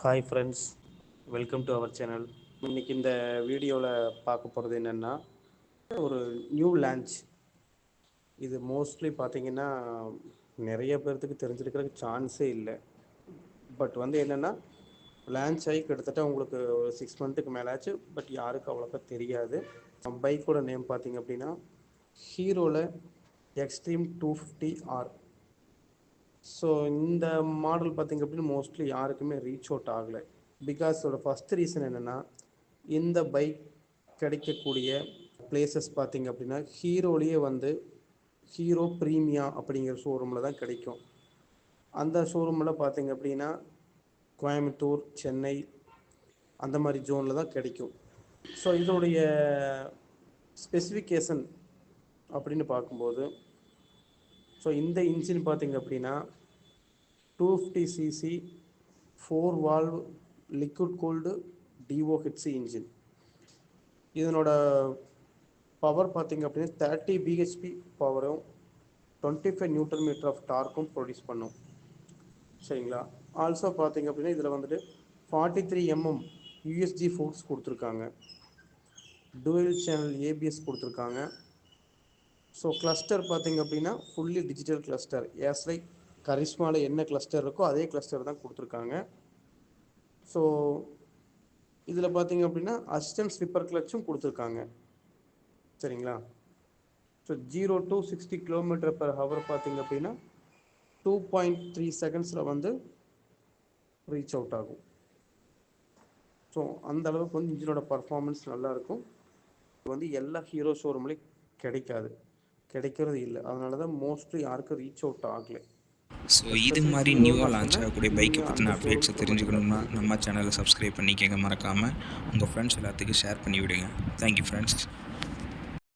Hi friends, welcome to our channel. இன்றைக்கி இந்த வீடியோவில் பார்க்க போகிறது என்னென்னா, ஒரு நியூ லான்ச். இது மோஸ்ட்லி பார்த்திங்கன்னா நிறைய பேர்த்துக்கு தெரிஞ்சிருக்கிறதுக்கு சான்ஸே இல்லை. பட் என்னென்னா, லான்ச் ஆகி கிட்டத்தட்ட உங்களுக்கு ஒரு 6 மந்த்துக்கு மேலே ஆச்சு. பட் யாருக்கும் அவ்வளோக்கா தெரியாது. பைக்கோட நேம் பார்த்திங்க அப்படின்னா ஹீரோவில் எக்ஸ்ட்ரீம் 250R. ஸோ இந்த மாடல் பார்த்திங்க அப்படின்னா மோஸ்ட்லி யாருக்குமே ரீச் அவுட் ஆகலை. பிகாஸ் ஃபஸ்ட் ரீசன் என்னென்னா, இந்த பைக் கிடைக்கக்கூடிய பிளேசஸ் பார்த்திங்க அப்படின்னா ஹீரோலேயே ஹீரோ ப்ரீமியா அப்படிங்கிற ஷோரூமில் தான் கிடைக்கும். அந்த ஷோரூமில் பார்த்திங்க அப்படின்னா கோயம்புத்தூர், சென்னை அந்த மாதிரி ஜோனில் தான் கிடைக்கும். ஸோ இதோடைய ஸ்பெசிஃபிகேஷன் அப்படின்னு பார்க்கும்போது, ஸோ இந்த இன்ஜின் பார்த்திங்க அப்படின்னா 250cc 4 valve liquid cooled DOHC engine. இதனோட பவர் பார்த்திங்க அப்படின்னா 30 bhp பவரும் 25 Nm ஆஃப் டார்க்கும் ப்ரொடியூஸ் பண்ணும். சரிங்களா? ஆல்சோ பார்த்திங்க அப்படின்னா இதில் 43 mm USG ஃபோர்ஸ் கொடுத்துருக்காங்க. டுவெல் சேனல் ABS கொடுத்துருக்காங்க. ஸோ கிளஸ்டர் பார்த்திங்க அப்படின்னா ஃபுல்லி டிஜிட்டல் கிளஸ்டர். லைக் கரிஷ்மாவில் என்ன கிளஸ்டர் இருக்கோ அதே கிளஸ்டர் தான் கொடுத்துருக்காங்க. ஸோ இதில் பார்த்திங்க அப்படின்னா அசிஸ்டன்ட் ஸ்லிப்பர் கிளச்சும் கொடுத்துருக்காங்க. சரிங்களா? ஸோ 0 to 60 km/h பார்த்திங்க அப்படின்னா 2.3 செகண்ட்ஸில் ரீச் அவுட் ஆகும். ஸோ அந்த அளவுக்கு இன்ஜினோட பர்ஃபார்மன்ஸ் நல்லாயிருக்கும். எல்லா ஹீரோ ஷோரூம்லேயும் கிடைக்கிறது இல்லை. அதனால தான் மோஸ்ட்லி யாருக்கும் ரீச் அவுட் ஆகலை. ஸோ இது மாதிரி நியூவாக லான்ச் ஆகக்கூடிய பைக்கை பற்றின அப்டேட்ஸை தெரிஞ்சுக்கணும்னா நம்ம சேனலை சப்ஸ்கிரைப் பண்ணிக்கங்க. மறக்காமல் உங்கள் ஃப்ரெண்ட்ஸ் எல்லாத்துக்கும் ஷேர் பண்ணி விடுங்க. Thank you friends.